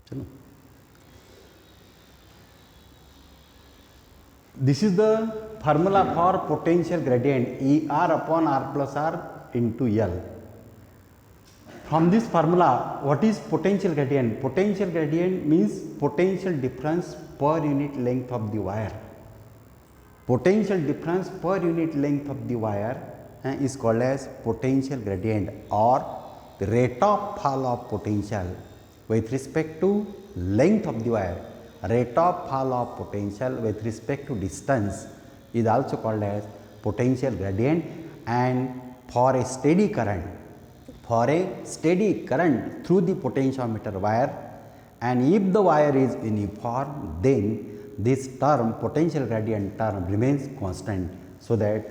चलो, this is the formula for potential gradient ER upon R plus R into L. From this formula, what is potential gradient? Potential gradient means potential difference per unit length of the wire. Potential difference per unit length of the wire is called as potential gradient, or the rate of fall of potential with respect to length of the wire. Rate of fall of potential with respect to distance is also called as potential gradient. And for a steady current, through the potentiometer wire, and if the wire is uniform, then this term, potential gradient term, remains constant, so that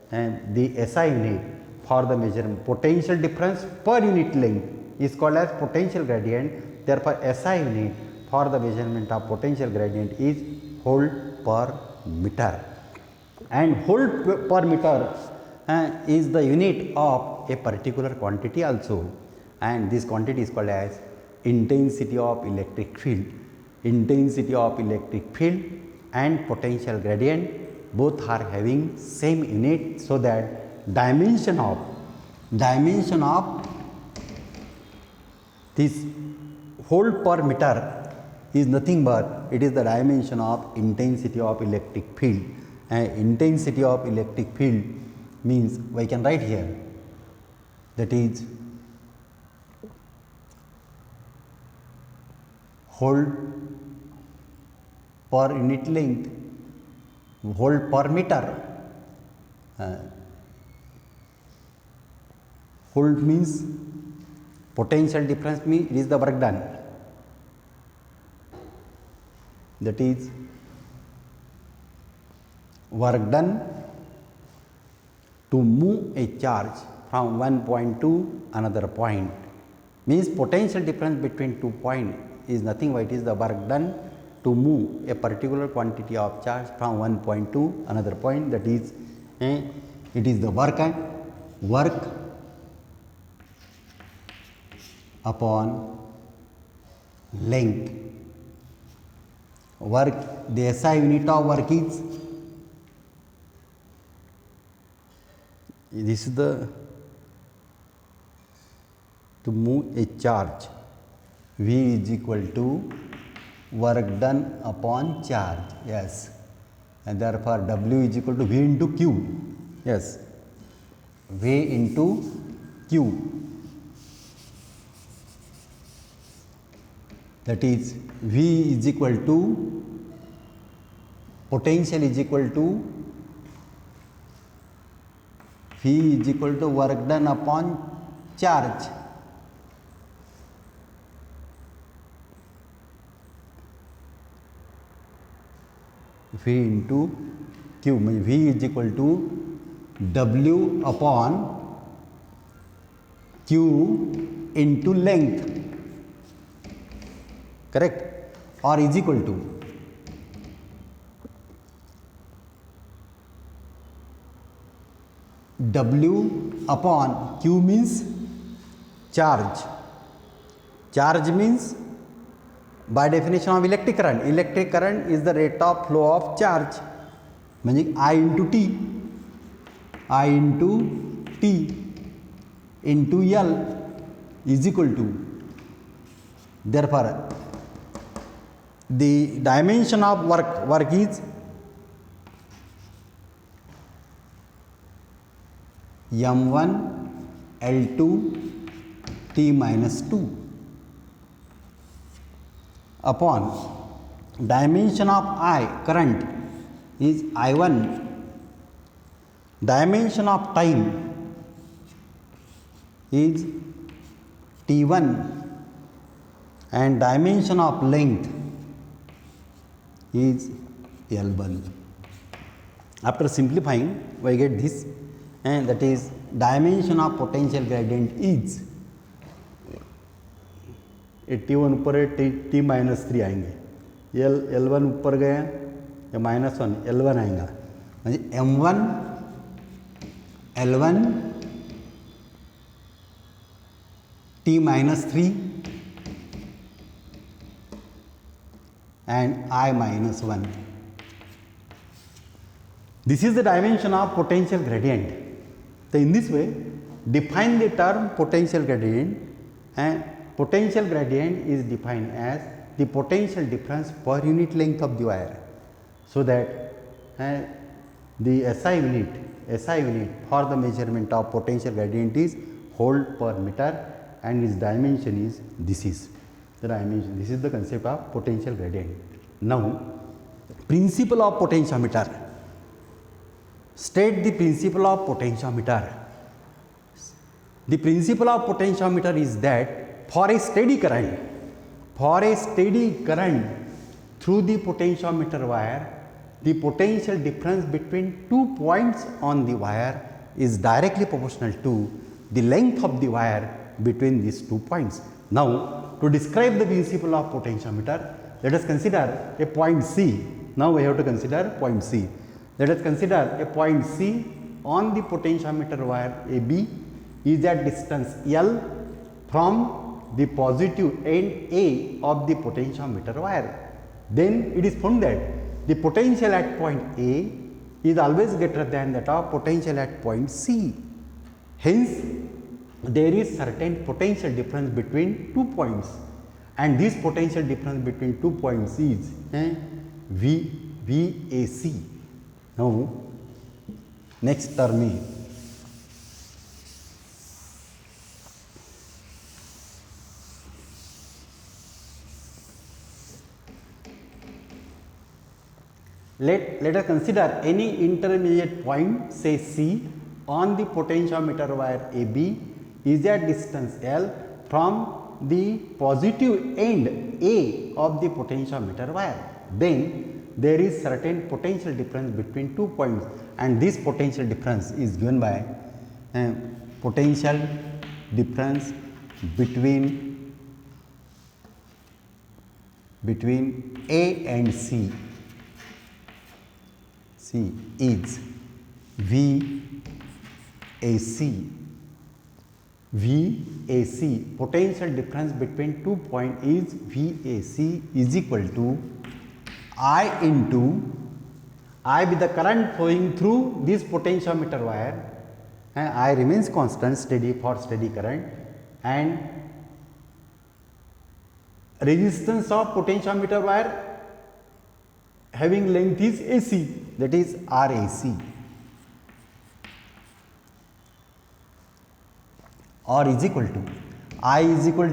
the SI unit for the measurement potential difference per unit length is called as potential gradient. Therefore, SI unit for the measurement of potential gradient is volt per meter, and volt per meter is the unit of a particular quantity also, and this quantity is called as intensity of electric field. Intensity of electric field and potential gradient both are having same unit, so that dimension of this volt per meter is nothing but it is the dimension of intensity of electric field. And intensity of electric field means, we can write here, that is volt per unit length, volt per meter. Volt means potential difference, means it is the work done, that is work done to move a charge from one point to another point. Means potential difference between 2 points is nothing but it is the work done to move a particular quantity of charge from one point to another point, that is it is the work upon length. Work, the SI unit of work is, this is the, to move a charge, V is equal to work done upon charge, yes, and therefore W is equal to V into Q, yes, V into Q, that is V is equal to, potential is equal to, V is equal to work done upon charge, V into Q, V is equal to W upon Q into length, correct, or is equal to W upon Q means charge. Charge means, by definition of electric current is the rate of flow of charge, meaning I into T into L is equal to, therefore the dimension of work is M1 L2 T minus 2 upon dimension of I, current, is I1, dimension of time is T1, and dimension of length is L1. After simplifying, we get this, and that is dimension of potential gradient is, T1 ऊपर है, T minus 3 आएंगे, L1 ऊपर गया, या -1 L1 आएगा, म्हणजे M1 L1 T minus 3 and I minus 1. This is the dimension of potential gradient. So in this way, define the term potential gradient, and potential gradient is defined as the potential difference per unit length of the wire. So that the SI unit for the measurement of potential gradient is volt per meter, and its dimension is this is the dimension. This is the concept of potential gradient. Now, principle of potentiometer. State the principle of potentiometer. The principle of potentiometer is that for a steady current through the potentiometer wire, the potential difference between 2 points on the wire is directly proportional to the length of the wire between these 2 points. Now, to describe the principle of potentiometer, let us consider a point C. Now, we have to consider point C. Let us consider a point C on the potentiometer wire AB is at distance L from the positive end A of the potentiometer wire. Then it is found that the potential at point A is always greater than that of potential at point C. Hence, there is certain potential difference between 2 points, and this potential difference between 2 points is VAC. Now, next term is let us consider any intermediate point, say C, on the potentiometer wire AB is at distance L from the positive end A of the potentiometer wire. Then there is certain potential difference between 2 points, and this potential difference is given by potential difference between A and C. C is VAC. VAC, potential difference between 2 points is VAC is equal to I into I with the current flowing through this potentiometer wire, and I remains constant steady for steady current, and resistance of potentiometer wire having length is AC, that is RAC, or is equal to I is equal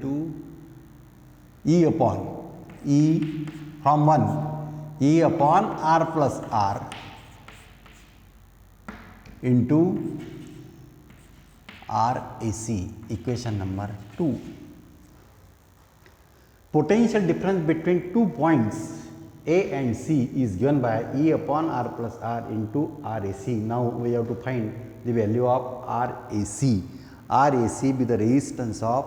to E upon E from 1 E upon R plus R into RAC, equation number 2. Potential difference between 2 points A and C is given by E upon R plus R into RAC. Now, we have to find the value of RAC. RAC be the resistance of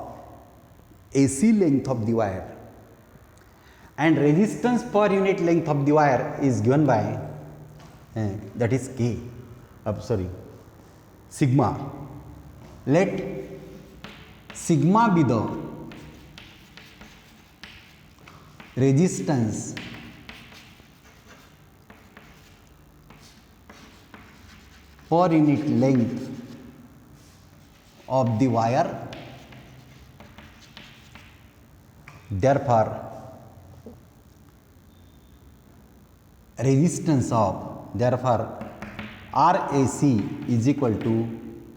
AC length of the wire, and resistance per unit length of the wire is given by that is sigma. Let sigma be the resistance per unit length of the wire. Therefore, RAC is equal to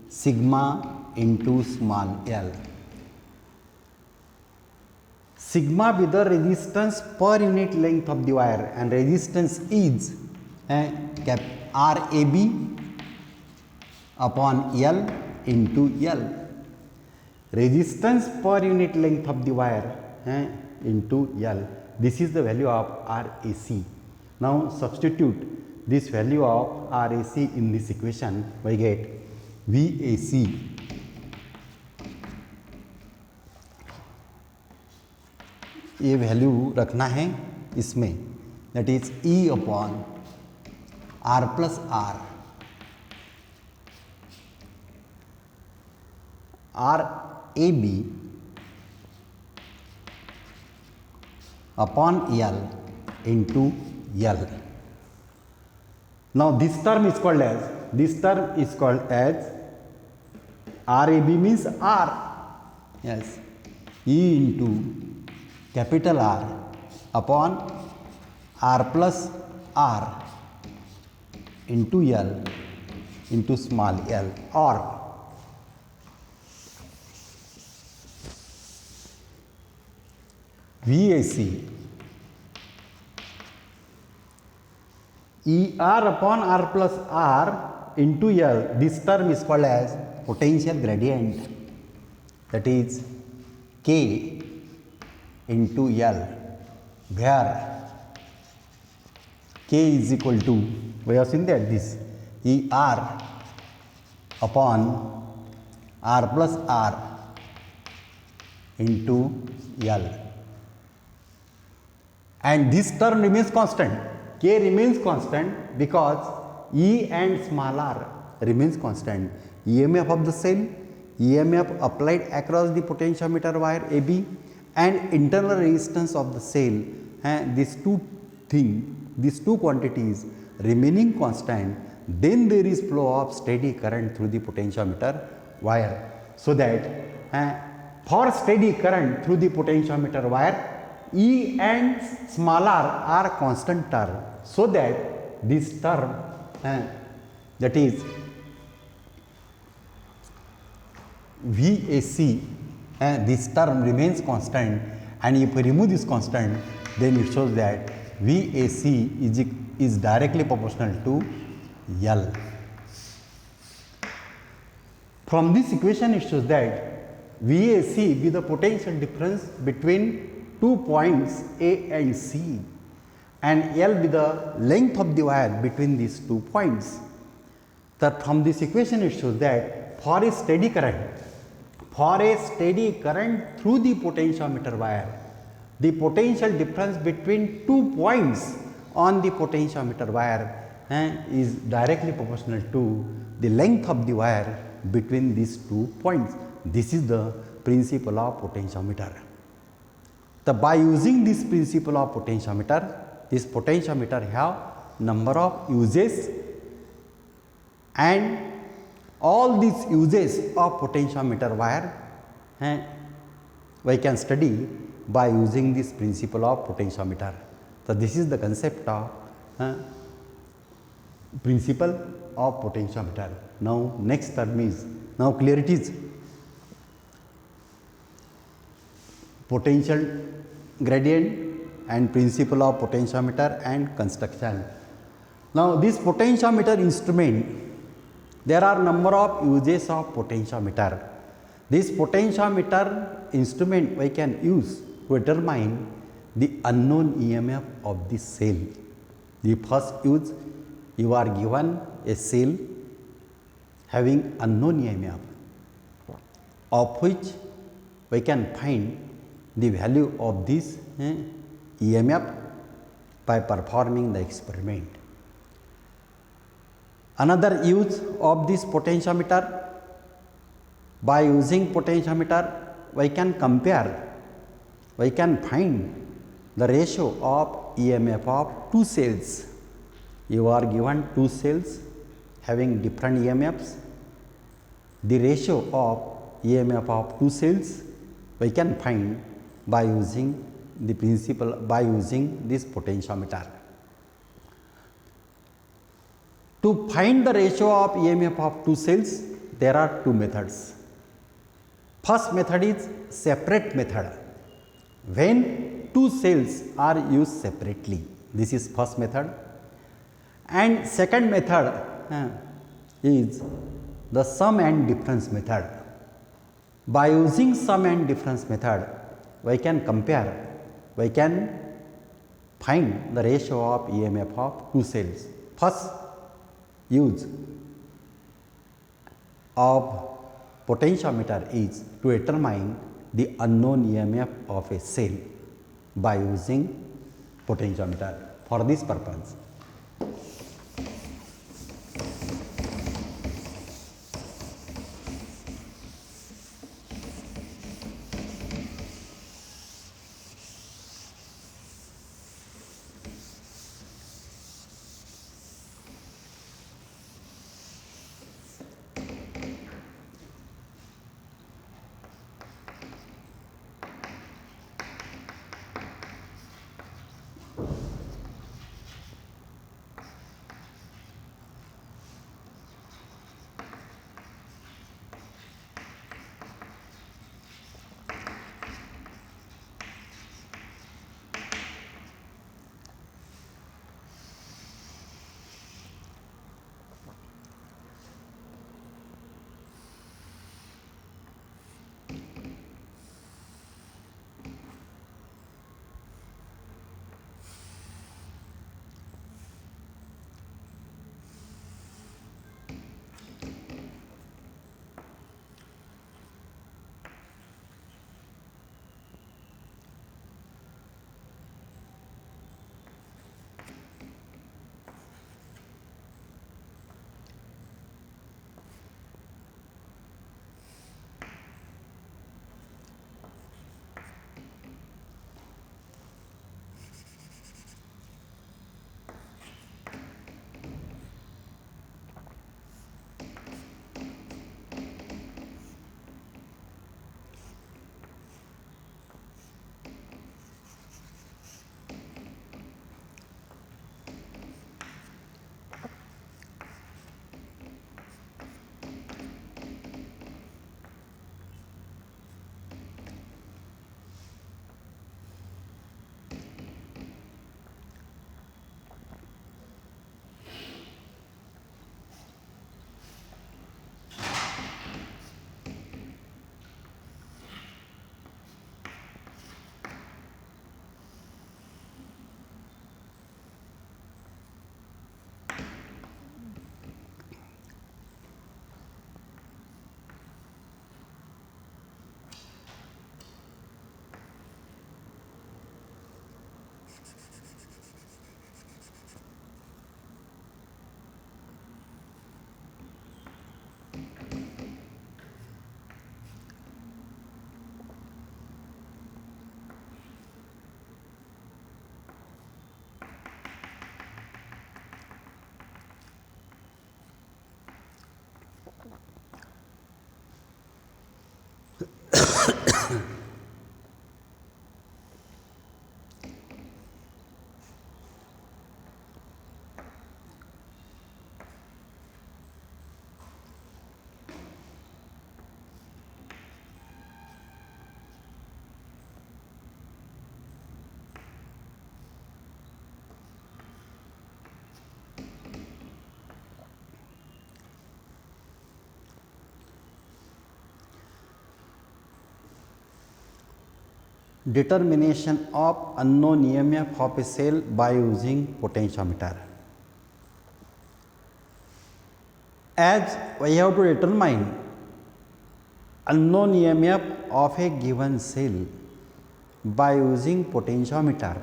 sigma into small l. Sigma be the resistance per unit length of the wire, and resistance is RAB upon L into L. Resistance per unit length of the wire into L. This is the value of RAC. Now, substitute this value of RAC in this equation, we get VAC ये value रखना है इसमें, that is E upon R plus R RAB upon L into L. Now this term is called as RAB means R, yes, E into capital R upon R plus R into L into small l, or VAC ER upon R plus R into L. This term is called as potential gradient, that is K into L, where K is equal to, we have seen that this ER upon R plus R into L, and this term remains constant. K remains constant because E and small r remains constant. EMF of the cell, EMF applied across the potentiometer wire AB, and internal resistance of the cell, these two quantities remaining constant, then there is flow of steady current through the potentiometer wire. So that for steady current through the potentiometer wire, E and small r are constant term, so that this term, that is VAC, this term remains constant, and if we remove this constant, then it shows that VAC is directly proportional to L. From this equation it shows that VAC be the potential difference between 2 points A and C, and L be the length of the wire between these 2 points. That from this equation it shows that for a steady current through the potentiometer wire, the potential difference between 2 points on the potentiometer wire is directly proportional to the length of the wire between these 2 points. This is the principle of potentiometer. By using this principle of potentiometer, this potentiometer have number of uses, and all these uses of potentiometer wire we can study by using this principle of potentiometer. So this is the concept of principle of potentiometer. Now next term is, now clear it is, potential gradient and principle of potentiometer and construction. Now this potentiometer instrument, there are number of uses of potentiometer. This potentiometer instrument we can use to determine the unknown EMF of the cell. The first use, you are given a cell having unknown EMF, of which we can find the value of this EMF by performing the experiment. Another use of this potentiometer, by using potentiometer we can compare, we can find the ratio of EMF of two cells. You are given two cells having different EMFs. The ratio of EMF of two cells we can find by using the principle, by using this potentiometer. To find the ratio of EMF of two cells, there are two methods. First method is separate method, when two cells are used separately. This is first method. And second method is the sum and difference method. By using sum and difference method, we can compare, we can find the ratio of EMF of two cells. First use of potentiometer is to determine the unknown EMF of a cell by using potentiometer for this purpose. determination of unknown EMF of a cell by using potentiometer. As we have to determine unknown EMF of a given cell by using potentiometer,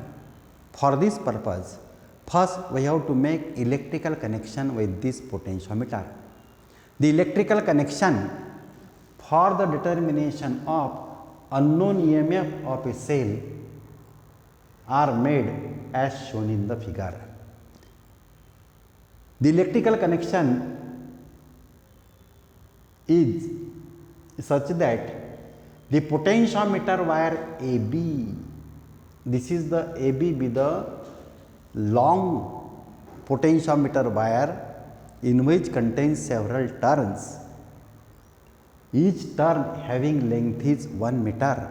for this purpose, first we have to make electrical connection with this potentiometer. The electrical connection for the determination of unknown EMF of a cell are made as shown in the figure. The electrical connection is such that the potentiometer wire AB, this is the AB with the long potentiometer wire in which contains several turns, each turn having length is 1 meter.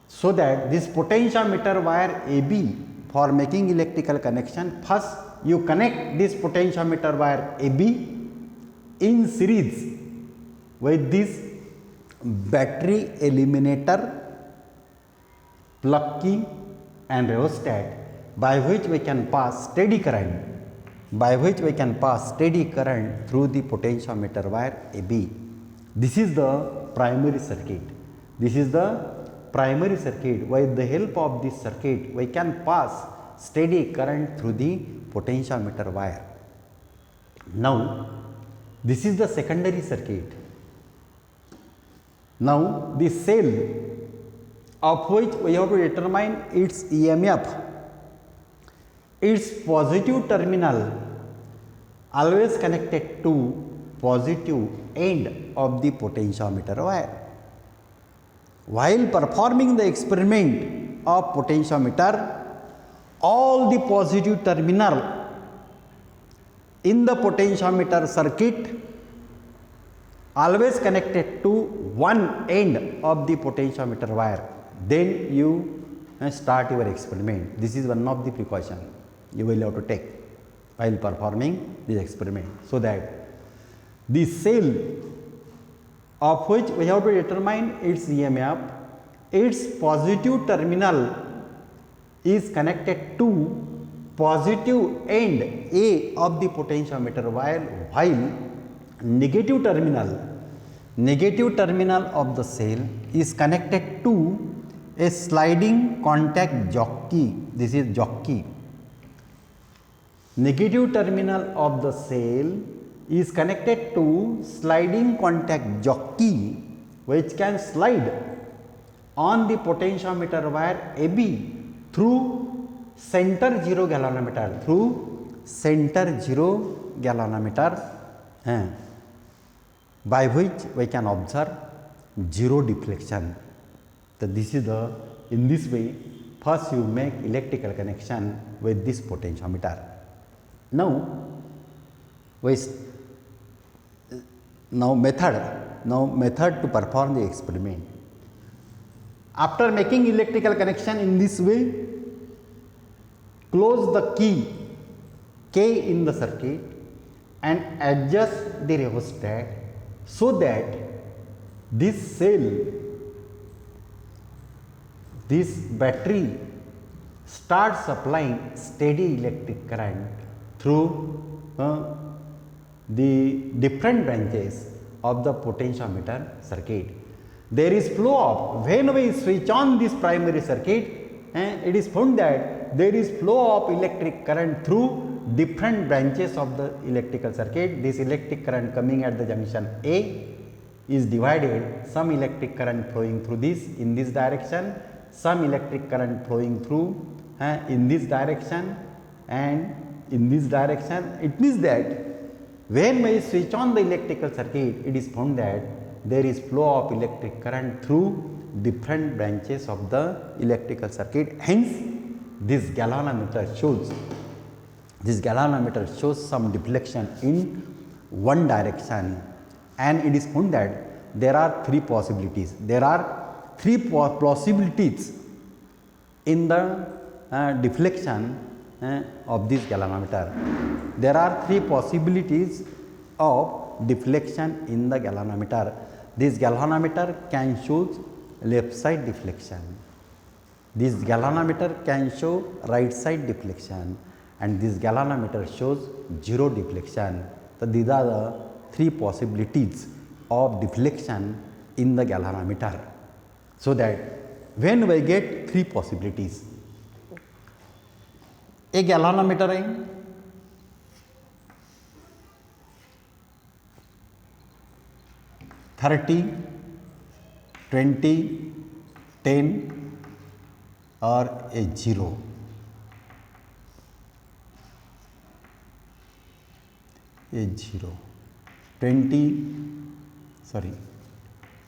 So that this potentiometer wire AB, for making electrical connection, first you connect this potentiometer wire AB in series with this battery eliminator, plug key and rheostat, by which we can pass steady current, through the potentiometer wire AB. This is the primary circuit. With the help of this circuit, we can pass steady current through the potentiometer wire. Now, this is the secondary circuit. Now, the cell of which we have to determine its EMF, its positive terminal always connected to positive end of the potentiometer wire. While performing the experiment of potentiometer, all the positive terminal in the potentiometer circuit always connected to one end of the potentiometer wire. Then you start your experiment. This is one of the precautions you will have to take while performing this experiment, so that the cell of which we have to determine its EMF, its positive terminal is connected to positive end A of the potentiometer wire, while negative terminal of the cell is connected to a sliding contact jockey. This is jockey. Negative terminal of the cell is connected to sliding contact jockey, which can slide on the potentiometer wire AB through center zero galvanometer, by which we can observe zero deflection. So this is the, in this way, first you make electrical connection with this potentiometer. Now method to perform the experiment. After making electrical connection in this way, close the key K in the circuit and adjust the rheostat so that this cell, this battery starts supplying steady electric current through the different branches of the potentiometer circuit. There is flow of, when we switch on this primary circuit, it is found that there is flow of electric current through different branches of the electrical circuit. This electric current coming at the junction A is divided, some electric current flowing through this in this direction, some electric current flowing through in this direction and in this direction. It means that when we switch on the electrical circuit, it is found that there is flow of electric current through different branches of the electrical circuit. Hence, this galvanometer shows some deflection in one direction, and it is found that there are three possibilities. There are three possibilities in the deflection of this galvanometer. There are three possibilities of deflection in the galvanometer. This galvanometer can show left side deflection. This galvanometer can show right side deflection and this galvanometer shows 0 deflection. So, these are the 3 possibilities of deflection in the galvanometer. So, that when we get 3 possibilities, a galvanometer है, 30, 20, 10 और a 0. A 0,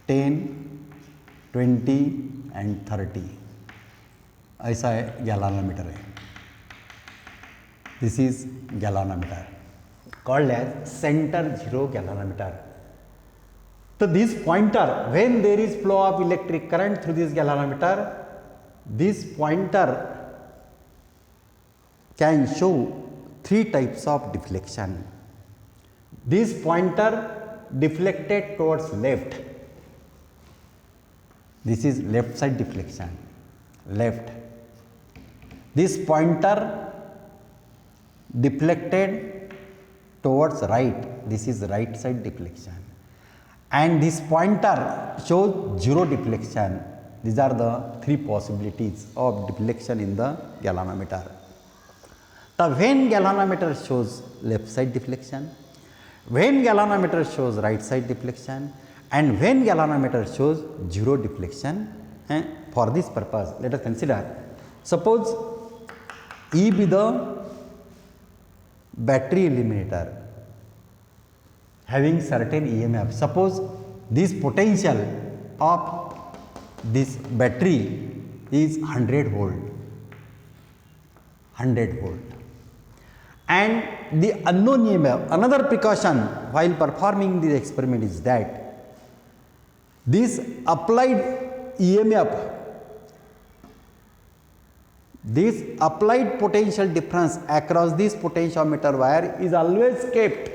10, 20 and 30 ऐसा है galvanometer है. This is galvanometer called as centre zero galvanometer. So, this pointer, when there is flow of electric current through this galvanometer, this pointer can show 3 types of deflection. This pointer deflected towards left. This is left side deflection, left. This pointer deflected towards right. This is right side deflection. And this pointer shows 0 deflection. These are the 3 possibilities of deflection in the galvanometer. So, when galvanometer shows left side deflection, when galvanometer shows right side deflection, and when galvanometer shows 0 deflection, for this purpose let us consider, suppose E be the battery eliminator having certain EMF. Suppose this potential of this battery is 100 volt, and the unknown EMF. Another precaution while performing this experiment is that this applied EMF, this applied potential difference across this potentiometer wire is always kept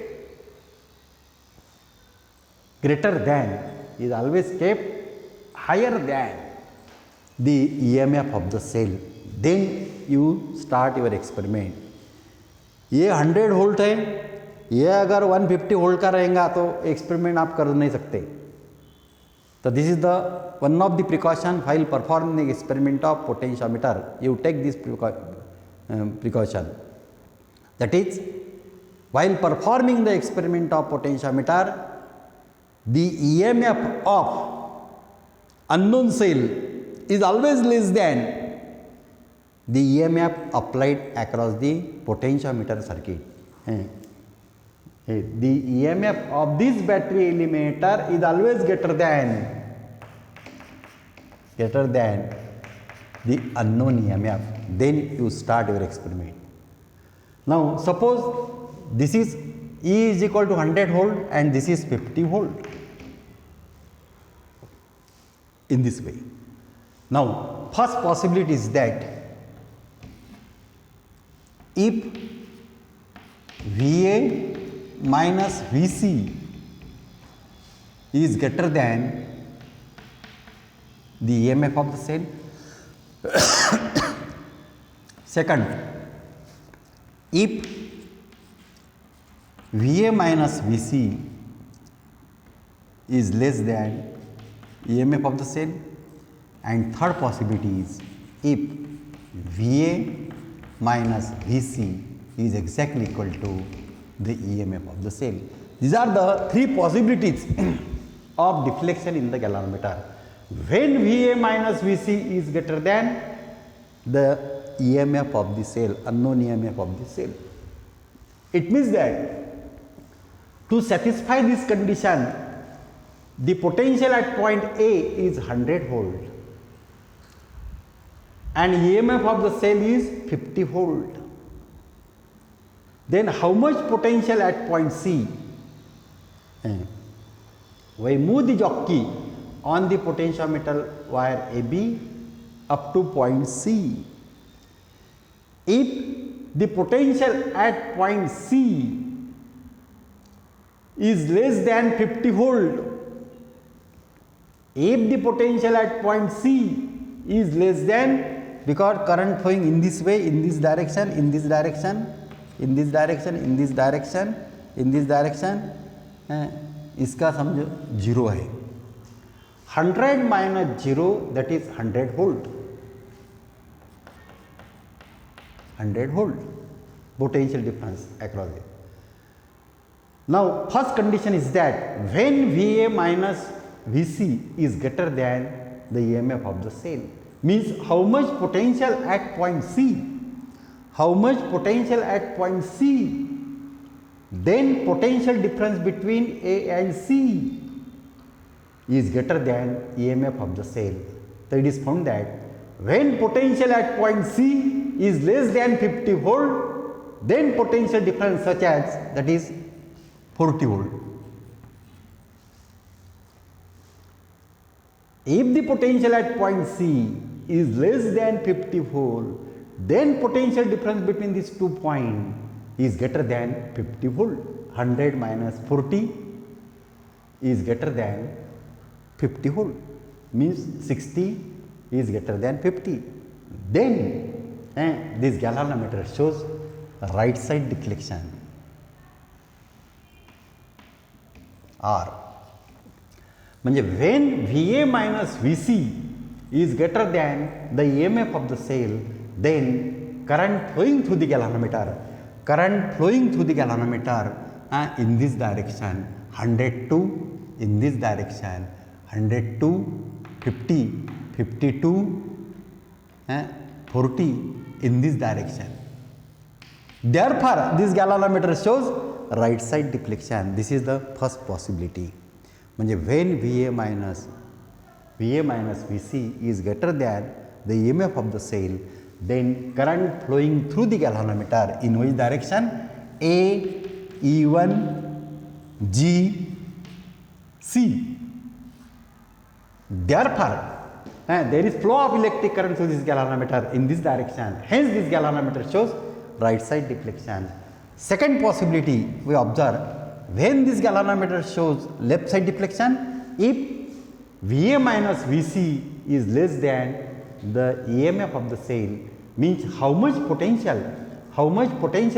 greater than, is always kept higher than the EMF of the cell. Then you start your experiment. ये 100 volt है, ये अगर 150 volt का रहेगा तो experiment आप कर नहीं सकते. तो this is the one of the precaution while performing the experiment of potentiometer. You take this precaution. That is, while performing the experiment of potentiometer, the EMF of unknown cell is always less than the EMF applied across the potentiometer circuit. The EMF of this battery eliminator is always greater than the unknown EMF. Then you start your experiment. Now, suppose this is E is equal to 100 volt and this is 50 volt. In this way. Now, first possibility is that if VA minus VC is greater than the EMF of the cell. Second, if VA minus VC is less than EMF of the cell, and third possibility is if VA minus VC is exactly equal to the EMF of the cell. These are the 3 possibilities of deflection in the galvanometer. When VA minus VC is greater than the EMF of the cell, unknown EMF of the cell. It means that to satisfy this condition, the potential at point A is 100 volt and EMF of the cell is 50 volt. Then how much potential at point C? We move the jockey on the potentiometer wire AB up to point C. If the potential at point C is less than 50 volt, If the potential at point C is less than, because current flowing in this way, in this direction, in this direction, in this direction, in this direction, in this direction, इसका समझो 0 है. 100 minus 0, that is 100 volt. 100 volt potential difference across it. Now, first condition is that when VA minus VC is greater than the EMF of the cell, means how much potential at point C, how much potential at point C, then potential difference between A and C is greater than EMF of the cell. So it is found that when potential at point C is less than 50 volt, then potential difference such as, that is 40 volt. If the potential at point C is less than 50 volt, then potential difference between these 2 points is greater than 50 volt. 100 minus 40 is greater than 50 volt, means 60 is greater than 50. Then this galvanometer shows right side deflection R. म्हणजे when VA minus VC is greater than the EMF of the cell, then current flowing through the galvanometer, in this direction 102, in this direction 102, 50, 52, 40 in this direction. Therefore, this galvanometer shows right side deflection. This is the first possibility. म्हणजे when VA minus VC is greater than the EMF of the cell, then current flowing through the galvanometer in which direction? A, E1, G, C. Therefore, there is flow of electric current through this galvanometer in this direction. Hence, this galvanometer shows right side deflection. Second possibility we observe, when this galvanometer shows left side deflection, if VA minus VC is less than the EMF of the cell, means how much potential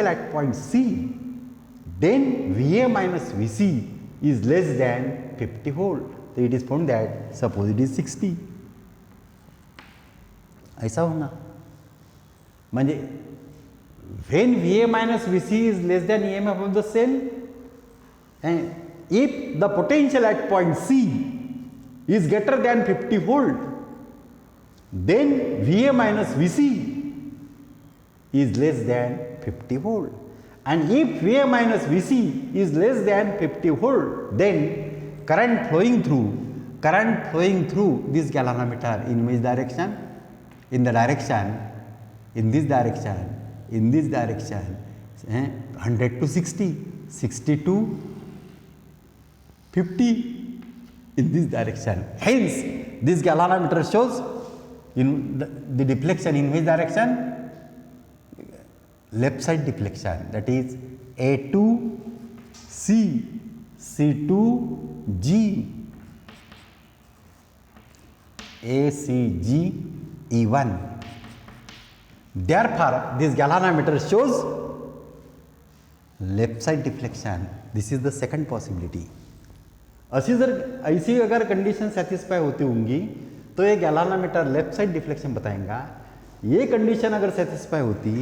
at point C, then VA minus VC is less than 50 volt. So it is found that suppose it is 60. ऐसा होगा. म्हणजे when VA minus VC is less than EMF of the cell, and if the potential at point C is greater than 50 volt, then VA minus VC is less than 50 volt. And if VA minus VC is less than 50 volt, then current flowing through this galvanometer in which direction? In the direction, in this direction, 100 to 60, 60 to 50 in this direction. Hence, this galvanometer shows in the deflection in which direction? Left side deflection, that is A2, C, C2, G, A, C, G, E1. Therefore, this galvanometer shows left side deflection. This is the second possibility. ऐसी अगर condition satisfy होती होंगी तो ये galvanometer left side deflection बताएगा. ये condition अगर satisfy होती